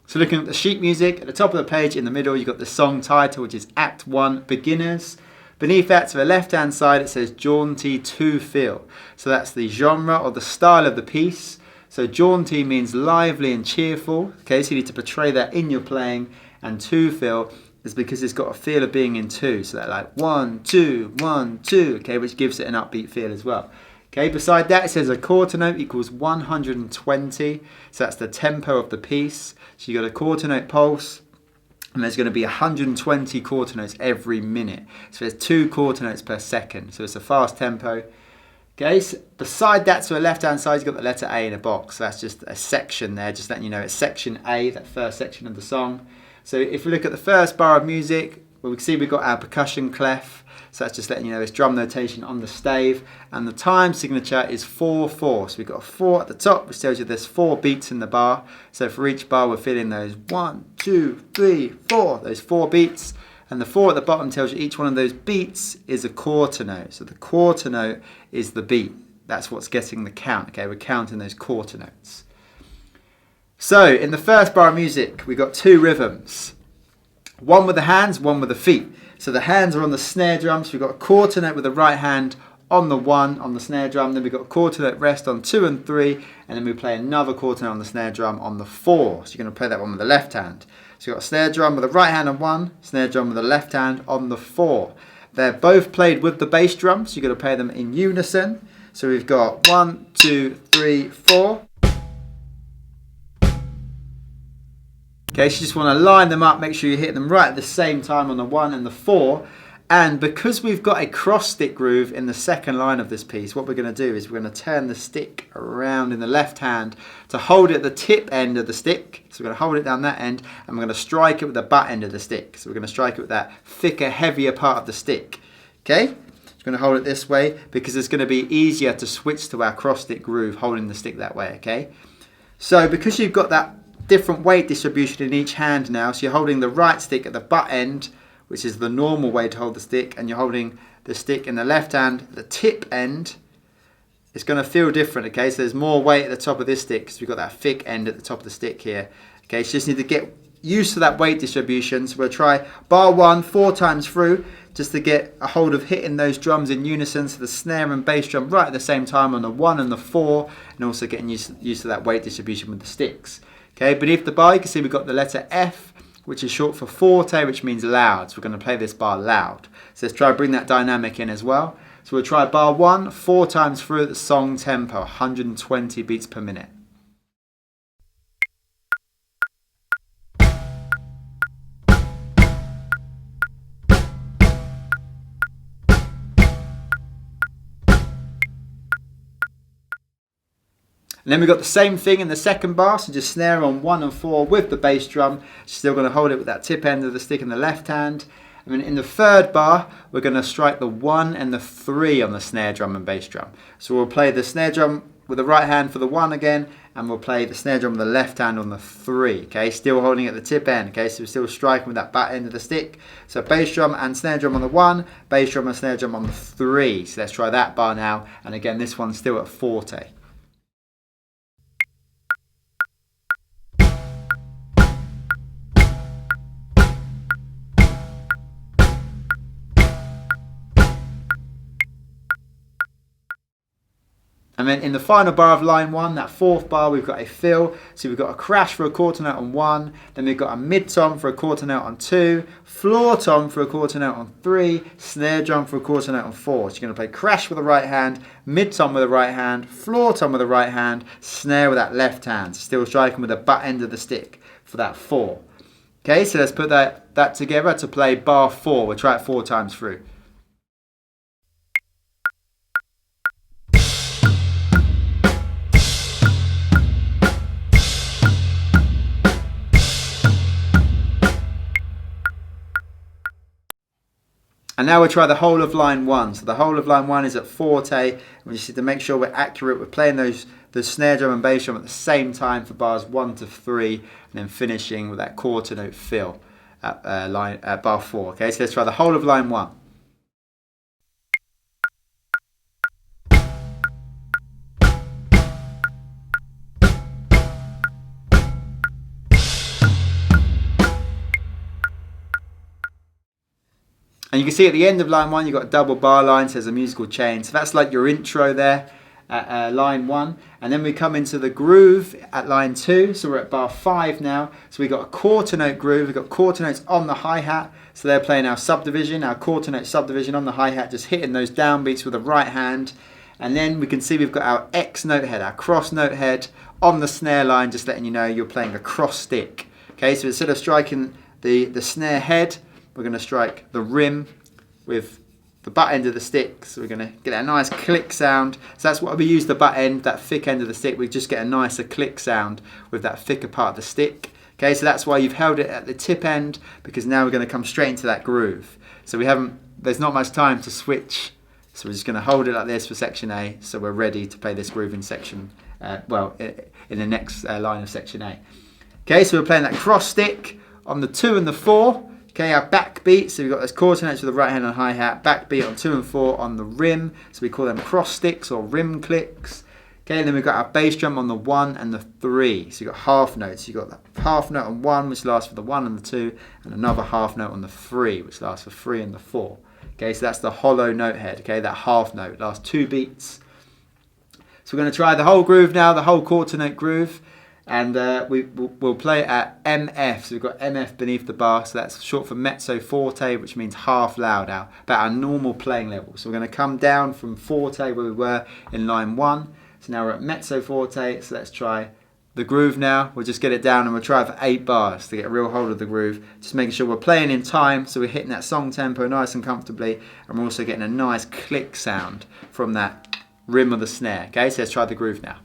So looking at the sheet music, at the top of the page in the middle, you've got the song title, which is Act 1, Beginners. Beneath that, to the left-hand side, it says Jaunty to Feel. So that's the genre or the style of the piece. So jaunty means lively and cheerful. Okay, so you need to portray that in your playing. And to feel is because it's got a feel of being in two. So that like 1, 2, 1, 2. Okay, which gives it an upbeat feel as well. Okay, beside that it says a quarter note equals 120. So that's the tempo of the piece. So you've got a quarter note pulse. And there's going to be 120 quarter notes every minute. So there's 2 quarter notes per second. So it's a fast tempo. Okay, so beside that, to the left-hand side, you've got the letter A in a box. So that's just a section there, just letting you know it's section A, that first section of the song. So if we look at the first bar of music, well, we can see we've got our percussion clef. So that's just letting you know it's drum notation on the stave. And the time signature is 4/4. So we've got a 4 at the top, which tells you there's 4 beats in the bar. So for each bar, we're feeling those 1, 2, 3, 4, those 4 beats. And the 4 at the bottom tells you each one of those beats is a quarter note. So the quarter note is the beat. That's what's getting the count. Okay, we're counting those quarter notes. So in the first bar of music, we've got 2 rhythms. One with the hands, one with the feet. So the hands are on the snare drum. So we've got a quarter note with the right hand on the 1 on the snare drum. Then we've got a quarter note rest on 2 and 3. And then we play another quarter note on the snare drum on the 4. So you're going to play that one with the left hand. So you've got a snare drum with the right hand on 1, snare drum with the left hand on the 4. They're both played with the bass drum, so you've got to play them in unison. So we've got 1, 2, 3, 4. Okay, so you just want to line them up, make sure you hit them right at the same time on the 1 and the 4. And because we've got a cross stick groove in the second line of this piece, what we're going to do is we're going to turn the stick around in the left hand to hold it at the tip end of the stick. So we're going to hold it down that end and we're going to strike it with the butt end of the stick. So we're going to strike it with that thicker, heavier part of the stick. Okay? We're going to hold it this way because it's going to be easier to switch to our cross stick groove holding the stick that way. Okay? So because you've got that different weight distribution in each hand now, so you're holding the right stick at the butt end, which is the normal way to hold the stick, and you're holding the stick in the left hand, the tip end, it's going to feel different, okay? So there's more weight at the top of this stick because we've got that thick end at the top of the stick here. Okay, so you just need to get used to that weight distribution. So we'll try bar 1 4 times through just to get a hold of hitting those drums in unison, so the snare and bass drum right at the same time on the 1 and the 4, and also getting used to that weight distribution with the sticks. Okay, beneath the bar you can see we've got the letter F, which is short for forte, which means loud. So we're going to play this bar loud. So let's try to bring that dynamic in as well. So we'll try bar 1 4 times through at the song tempo, 120 beats per minute. And then we've got the same thing in the second bar, so just snare on 1 and 4 with the bass drum. Still going to hold it with that tip end of the stick in the left hand. And then in the third bar, we're going to strike the 1 and the 3 on the snare drum and bass drum. So we'll play the snare drum with the right hand for the 1 again, and we'll play the snare drum with the left hand on the 3. Okay, still holding at the tip end. Okay, so we're still striking with that butt end of the stick. So bass drum and snare drum on the 1, bass drum and snare drum on the 3. So let's try that bar now. And again, this one's still at forte. And then in the final bar of line 1, that 4th bar, we've got a fill. So we've got a crash for a quarter note on 1, then we've got a mid-tom for a quarter note on 2, floor tom for a quarter note on 3, snare drum for a quarter note on 4. So you're going to play crash with the right hand, mid-tom with the right hand, floor tom with the right hand, snare with that left hand. Still striking with the butt end of the stick for that 4. Okay, so let's put that together to play bar 4. We'll try it 4 times through. And now we'll try the whole of line 1. So the whole of line 1 is at forte. We just need to make sure we're accurate. We're playing the snare drum and bass drum at the same time for bars 1 to 3, and then finishing with that quarter note fill at bar 4. Okay, so let's try the whole of line 1. And you can see at the end of line 1, you've got a double bar line, so there's a musical chain. So that's like your intro there at line 1. And then we come into the groove at line 2. So we're at bar 5 now. So we've got a quarter note groove. We've got quarter notes on the hi-hat. So they're playing our subdivision, our quarter note subdivision on the hi-hat, just hitting those downbeats with the right hand. And then we can see we've got our X note head, our cross note head on the snare line, just letting you know you're playing a cross stick. Okay, so instead of striking the snare head, we're going to strike the rim with the butt end of the stick. So we're going to get a nice click sound. So that's what we use the butt end, that thick end of the stick. We just get a nicer click sound with that thicker part of the stick. Okay, so that's why you've held it at the tip end, because now we're going to come straight into that groove. So there's not much time to switch. So we're just going to hold it like this for section A. So we're ready to play this groove in section, in the next line of section A. Okay, so we're playing that cross stick on the 2 and the 4. Okay, our backbeat, so we've got those quarter notes with the right hand on hi-hat, backbeat on 2 and 4 on the rim, so we call them cross sticks or rim clicks. Okay, and then we've got our bass drum on the 1 and the 3, so you've got half notes. You've got that half note on 1, which lasts for the 1 and the 2, and another half note on the 3, which lasts for 3 and the 4. Okay, so that's the hollow note head, okay, that half note lasts 2 beats. So we're going to try the whole groove now, the whole quarter note groove. And we'll play it at MF, so we've got MF beneath the bar, so that's short for mezzo forte, which means half loud, about our normal playing level. So we're going to come down from forte where we were in line 1, so now we're at mezzo forte, so let's try the groove now. We'll just get it down and we'll try it for 8 bars to get a real hold of the groove, just making sure we're playing in time, so we're hitting that song tempo nice and comfortably, and we're also getting a nice click sound from that rim of the snare. Okay, so let's try the groove now.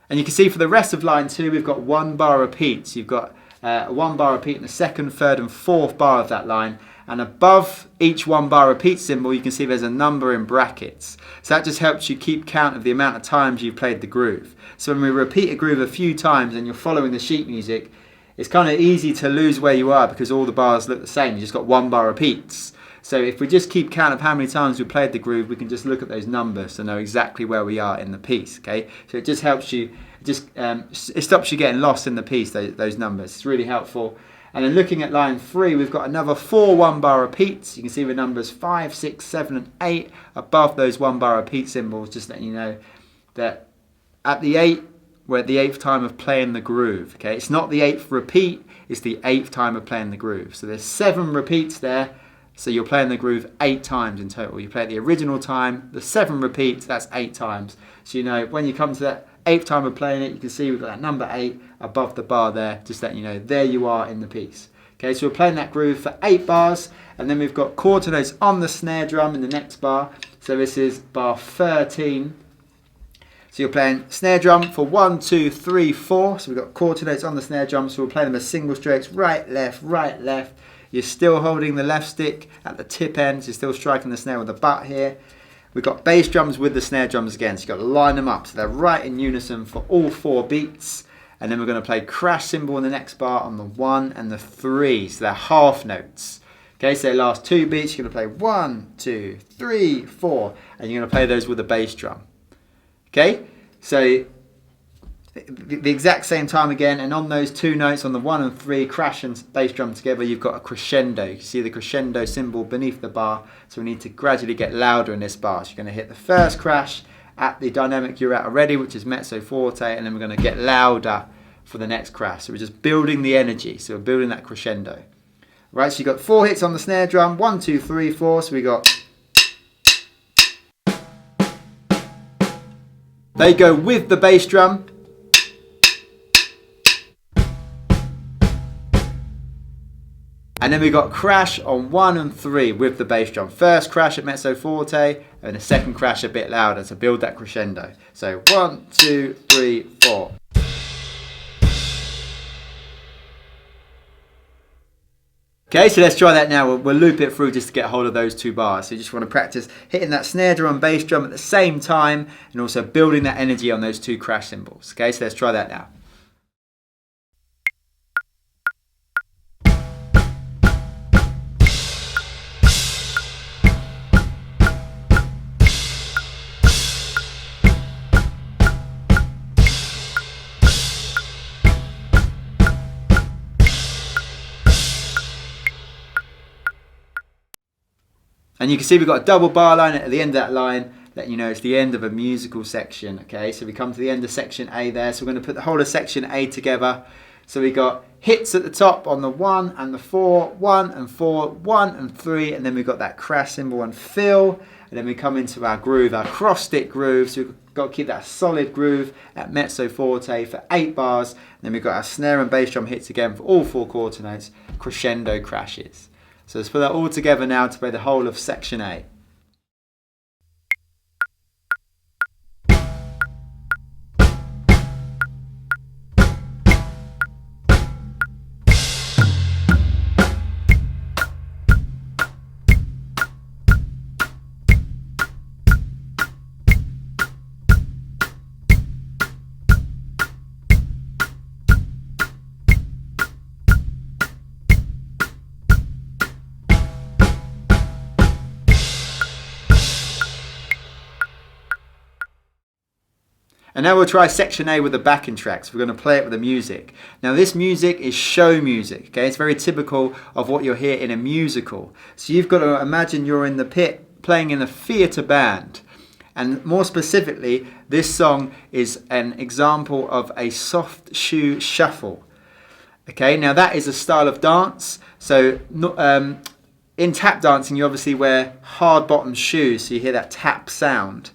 And you can see for the rest of line 2, we've got 1 bar repeats. You've got a 1 bar repeat in the 2nd, 3rd and 4th bar of that line. And above each 1 bar repeat symbol, you can see there's a number in brackets. So that just helps you keep count of the amount of times you've played the groove. So when we repeat a groove a few times and you're following the sheet music, it's kind of easy to lose where you are because all the bars look the same. You just got 1 bar repeats. So if we just keep count of how many times we played the groove, we can just look at those numbers to know exactly where we are in the piece. Okay, so it just helps you, it stops you getting lost in the piece. Those numbers, it's really helpful. And then looking at line 3, we've got another 4 1-bar repeats. You can see the numbers 5, 6, 7, and 8 above those 1-bar repeat symbols, just letting you know that at the 8, we're at the 8th time of playing the groove. Okay, it's not the 8th repeat; it's the 8th time of playing the groove. So there's 7 repeats there. So you're playing the groove 8 times in total. You play it the original time, the 7 repeats, that's 8 times. So you know, when you come to that 8th time of playing it, you can see we've got that number 8 above the bar there, just letting you know, there you are in the piece. Okay, so we're playing that groove for 8 bars, and then we've got quarter notes on the snare drum in the next bar. So this is bar 13. So you're playing snare drum for 1, 2, 3, 4. So we've got quarter notes on the snare drum, so we'll play them as single strokes, right, left, right, left. You're still holding the left stick at the tip end, so you're still striking the snare with the butt here. We've got bass drums with the snare drums again, so you've got to line them up so they're right in unison for all 4 beats. And then we're going to play crash cymbal in the next bar on the 1 and the 3, so they're half notes. Okay, so last 2 beats, you're going to play 1, 2, 3, 4, and you're going to play those with a bass drum. Okay, so the exact same time again, and on those 2 notes, on the 1 and 3, crash and bass drum together, you've got a crescendo. You can see the crescendo symbol beneath the bar, so we need to gradually get louder in this bar. So you're going to hit the first crash at the dynamic you're at already, which is mezzo forte, and then we're going to get louder for the next crash. So we're just building the energy, so we're building that crescendo. Right, so you've got 4 hits on the snare drum, 1, 2, 3, 4, so we got... They go with the bass drum. And then we got crash on 1 and 3 with the bass drum. First crash at mezzo forte, and a second crash a bit louder to build that crescendo. So 1, 2, 3, 4. Okay, so let's try that now. We'll loop it through just to get a hold of those 2 bars. So you just want to practice hitting that snare drum and bass drum at the same time, and also building that energy on those 2 crash cymbals. Okay, so let's try that now. And you can see we've got a double bar line at the end of that line, letting you know it's the end of a musical section. Okay, so we come to the end of section A there. So we're going to put the whole of section A together. So we got hits at the top on the 1 and the 4, 1 and 4, 1 and 3, and then we've got that crash cymbal and fill, and then we come into our groove, our cross stick groove. So we've got to keep that solid groove at mezzo forte for 8 bars. And then we've got our snare and bass drum hits again for all 4 quarter notes, crescendo crashes. So let's put that all together now to play the whole of section A. And now we'll try section A with the backing tracks. We're going to play it with the music. Now this music is show music, okay? It's very typical of what you'll hear in a musical. So you've got to imagine you're in the pit playing in a theatre band. And more specifically, this song is an example of a soft shoe shuffle. Okay, now that is a style of dance. So in tap dancing, you obviously wear hard bottom shoes, so you hear that tap sound.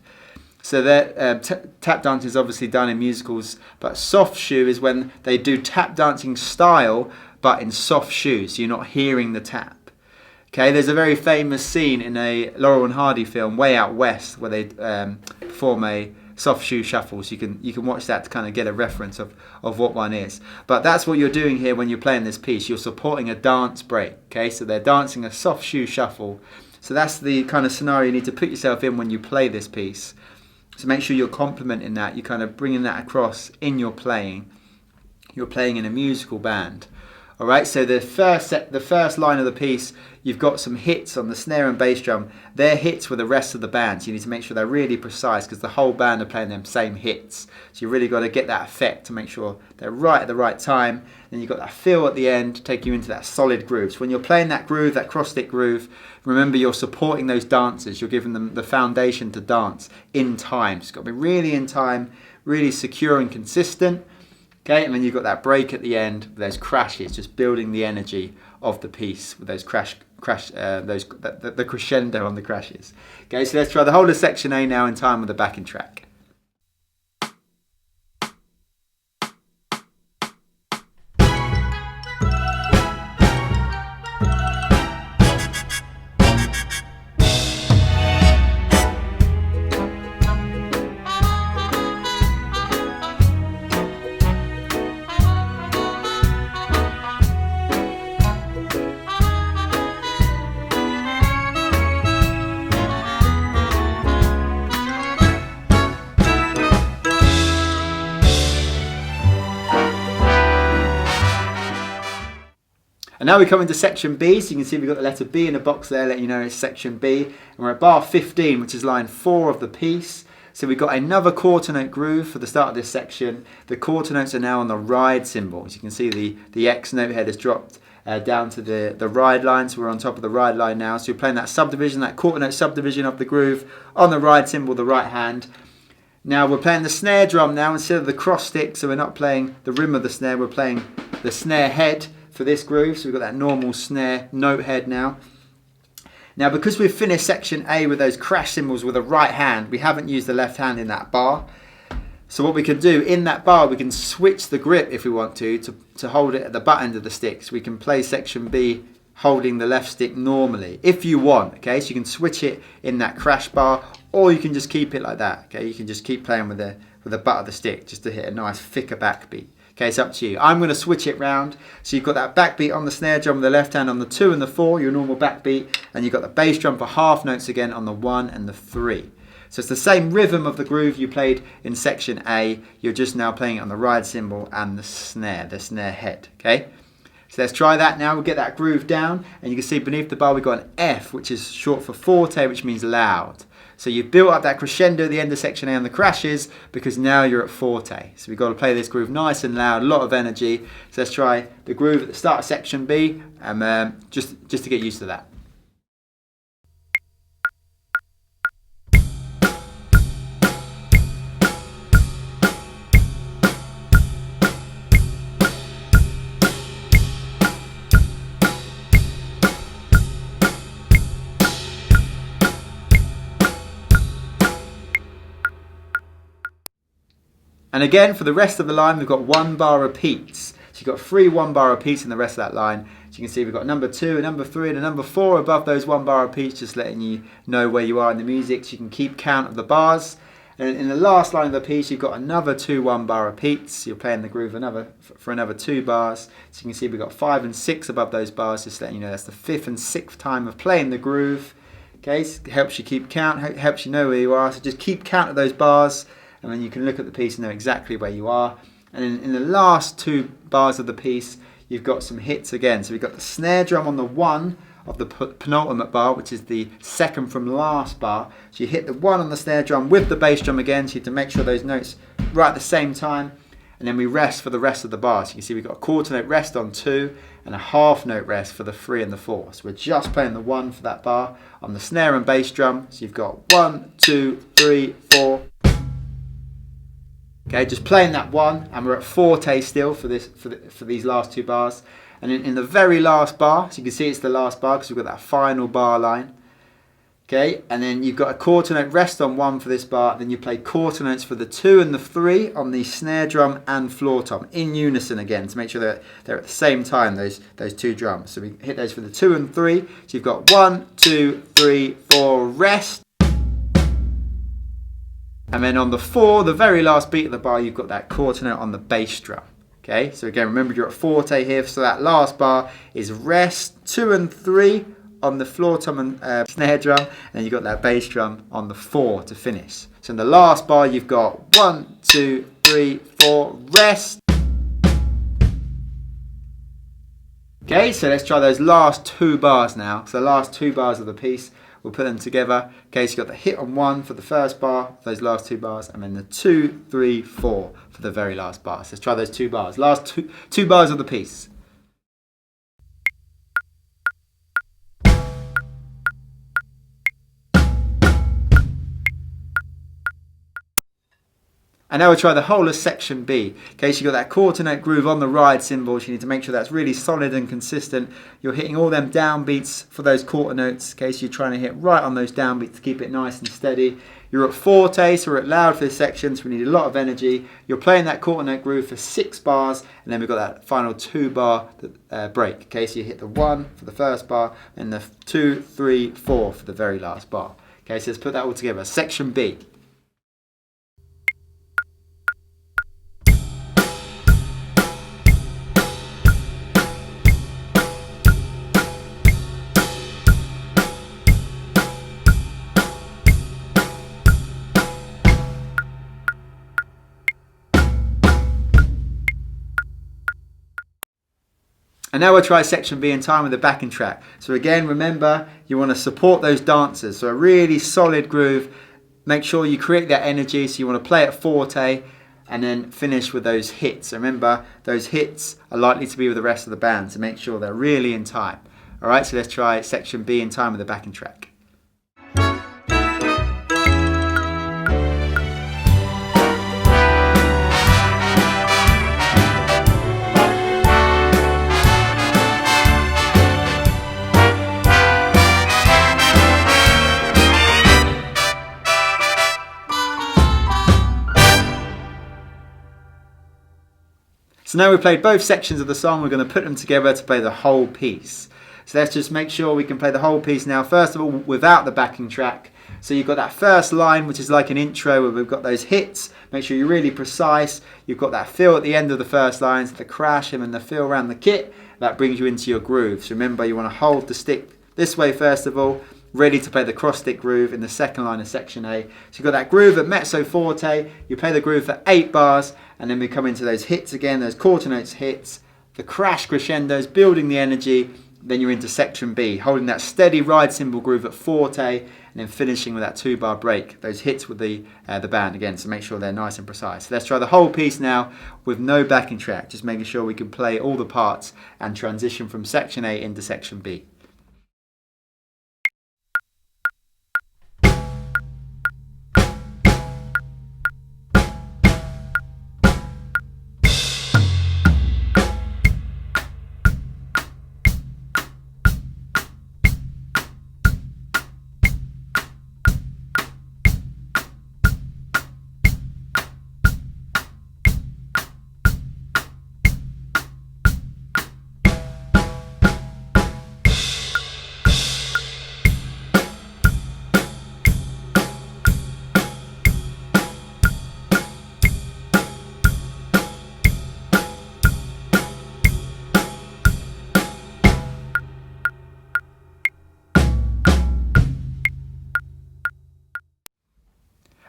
So that tap dancing is obviously done in musicals, but soft shoe is when they do tap dancing style, but in soft shoes, so you're not hearing the tap. Okay, there's a very famous scene in a Laurel and Hardy film, Way Out West, where they perform a soft shoe shuffle, so you can watch that to kind of get a reference of what one is. But that's what you're doing here when you're playing this piece. You're supporting a dance break. Okay, so they're dancing a soft shoe shuffle. So that's the kind of scenario you need to put yourself in when you play this piece. So make sure you're complementing that. You're kind of bringing that across in your playing. You're playing in a musical band. All right, so the first line of the piece, you've got some hits on the snare and bass drum. They're hits with the rest of the band, so you need to make sure they're really precise because the whole band are playing them same hits. So you really got to get that effect to make sure they're right at the right time. Then you've got that fill at the end to take you into that solid groove. So when you're playing that groove, that cross-stick groove, remember you're supporting those dancers. You're giving them the foundation to dance in time. So it's got to be really in time, really secure and consistent. Okay, and then you've got that break at the end with those crashes, just building the energy of the piece with those the crescendo on the crashes. Okay, so let's try the whole of section A now in time with the backing track. And now we come into section B, so you can see we've got the letter B in a box there, letting you know it's section B. And we're at bar 15, which is line 4 of the piece. So we've got another quarter note groove for the start of this section. The quarter notes are now on the ride cymbal. As you can see, the X note head has dropped down to the ride line, so we're on top of the ride line now. So you're playing that subdivision, that quarter note subdivision of the groove on the ride cymbal, the right hand. Now we're playing the snare drum now instead of the cross stick, so we're not playing the rim of the snare, we're playing the snare head for this groove. So we've got that normal snare note head now. Now because we've finished section A with those crash cymbals with the right hand, we haven't used the left hand in that bar. So what we can do in that bar, we can switch the grip if we want to hold it at the butt end of the stick. So we can play section B holding the left stick normally if you want. Okay, so you can switch it in that crash bar, or you can just keep it like that. Okay, you can just keep playing with the butt of the stick just to hit a nice thicker backbeat. Okay, it's up to you. I'm going to switch it round. So you've got that backbeat on the snare drum with the left hand on the 2 and the 4, your normal backbeat, and you've got the bass drum for half notes again on the 1 and the 3. So it's the same rhythm of the groove you played in section A. You're just now playing it on the ride cymbal and the snare head. Okay. So let's try that now. We'll get that groove down, and you can see beneath the bar we've got an F, which is short for forte, which means loud. So you've built up that crescendo at the end of section A on the crashes because now you're at forte. So we've got to play this groove nice and loud, a lot of energy. So let's try the groove at the start of section B, just to get used to that. And again, for the rest of the line, we've got 1 bar repeats. So you've got 3 1 bar repeats in the rest of that line. So you can see we've got number 2, a number 3, and a number 4 above those 1 bar repeats, just letting you know where you are in the music, so you can keep count of the bars. And in the last line of the piece, you've got another 2 1 bar repeats. You're playing the groove for another 2 bars. So you can see we've got 5 and 6 above those bars, just letting you know that's the 5th and 6th time of playing the groove. Okay, so it helps you keep count, helps you know where you are. So just keep count of those bars, and then you can look at the piece and know exactly where you are. And in the last 2 bars of the piece, you've got some hits again. So we've got the snare drum on the 1 of the penultimate bar, which is the second from last bar. So you hit the 1 on the snare drum with the bass drum again, so you have to make sure those notes right at the same time. And then we rest for the rest of the bar. So you can see we've got a quarter note rest on 2 and a half note rest for the 3 and the 4. So we're just playing the 1 for that bar on the snare and bass drum. So you've got 1, 2, 3, 4. Okay, just playing that 1, and we're at forte still for these last 2 bars. And in the very last bar, so you can see it's the last bar because we've got that final bar line. Okay, and then you've got a quarter note rest on 1 for this bar, then you play quarter notes for the 2 and the 3 on the snare drum and floor tom in unison again to make sure that they're at the same time, those 2 drums. So we hit those for the 2 and 3. So you've got 1, 2, 3, 4, rest. And then on the 4, the very last beat of the bar, you've got that quarter note on the bass drum. Okay, so again, remember you're at forte here, so that last bar is rest, 2 and 3 on the floor tom and snare drum, and then you've got that bass drum on the 4 to finish. So in the last bar, you've got 1, 2, 3, 4, rest. Okay, so let's try those last 2 bars now. So the last 2 bars of the piece, we'll put them together. Okay, so you've got the hit on 1 for the first bar, those last 2 bars, and then the 2, 3, 4 for the very last bar. So let's try those 2 bars. Last two bars of the piece. And now we'll try the whole of section B. Okay, so you've got that quarter note groove on the ride cymbals. You need to make sure that's really solid and consistent. You're hitting all them downbeats for those quarter notes. Okay, so you're trying to hit right on those downbeats to keep it nice and steady. You're at forte, so we're at loud for this section, so we need a lot of energy. You're playing that quarter note groove for 6 bars, and then we've got that final 2 bar break. Okay, so you hit the 1 for the first bar, and the 2, 3, 4 for the very last bar. Okay, so let's put that all together. Section B. And now we'll try section B in time with the backing track. So again, remember, you want to support those dancers. So a really solid groove. Make sure you create that energy. So you want to play at forte and then finish with those hits. So remember, those hits are likely to be with the rest of the band. So make sure they're really in time. All right, so let's try section B in time with the backing track. So now we've played both sections of the song, we're going to put them together to play the whole piece. So let's just make sure we can play the whole piece now. First of all, without the backing track. So you've got that first line, which is like an intro where we've got those hits. Make sure you're really precise. You've got that feel at the end of the first line, so the crash and then the feel around the kit. That brings you into your groove. So remember, you want to hold the stick this way first of all, ready to play the cross stick groove in the second line of section A. So you've got that groove at mezzo forte, you play the groove for 8 bars, and then we come into those hits again, those quarter notes hits, the crash crescendos, building the energy, then you're into section B, holding that steady ride cymbal groove at forte, and then finishing with that 2 bar break, those hits with the band again, so make sure they're nice and precise. So let's try the whole piece now with no backing track, just making sure we can play all the parts and transition from section A into section B.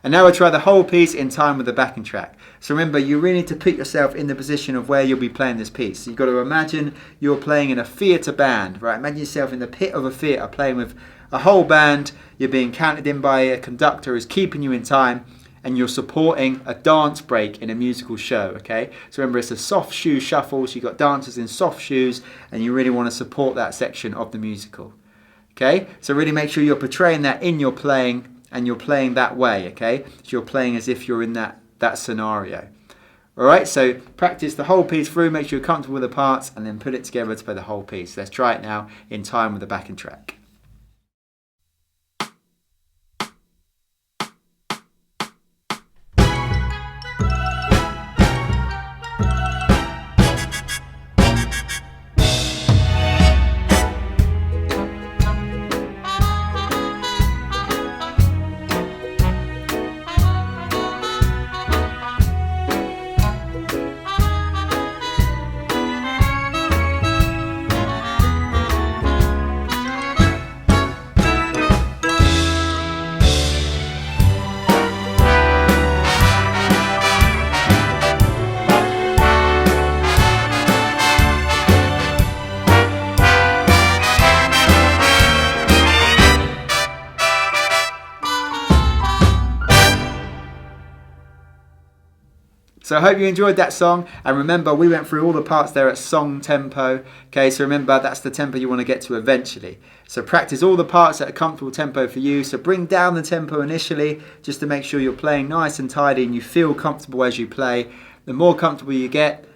And now we'll try the whole piece in time with the backing track. So remember, you really need to put yourself in the position of where you'll be playing this piece. So you've got to imagine you're playing in a theatre band, right? Imagine yourself in the pit of a theatre playing with a whole band. You're being counted in by a conductor who's keeping you in time, and you're supporting a dance break in a musical show, okay? So remember, it's a soft shoe shuffle, so you've got dancers in soft shoes, and you really want to support that section of the musical, okay? So really make sure you're portraying that in your playing, and you're playing that way, okay? So you're playing as if you're in that scenario. All right, so practice the whole piece through, make sure you're comfortable with the parts, and then put it together to play the whole piece. Let's try it now in time with the backing track. So I hope you enjoyed that song, and remember, we went through all the parts there at song tempo, okay? So remember, that's the tempo you want to get to eventually. So practice all the parts at a comfortable tempo for you. So bring down the tempo initially, just to make sure you're playing nice and tidy and you feel comfortable as you play. The more comfortable you get,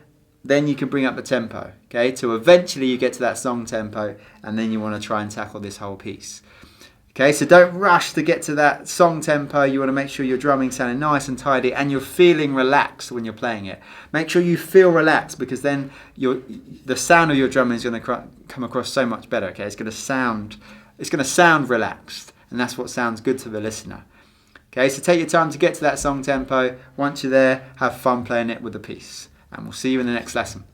then you can bring up the tempo, okay? So eventually you get to that song tempo, and then you want to try and tackle this whole piece. Okay, so don't rush to get to that song tempo. You want to make sure your drumming sounding nice and tidy, and you're feeling relaxed when you're playing it. Make sure you feel relaxed, because then the sound of your drumming is going to come across so much better. Okay, it's going to sound relaxed, and that's what sounds good to the listener. Okay, so take your time to get to that song tempo. Once you're there, have fun playing it with the piece, and we'll see you in the next lesson.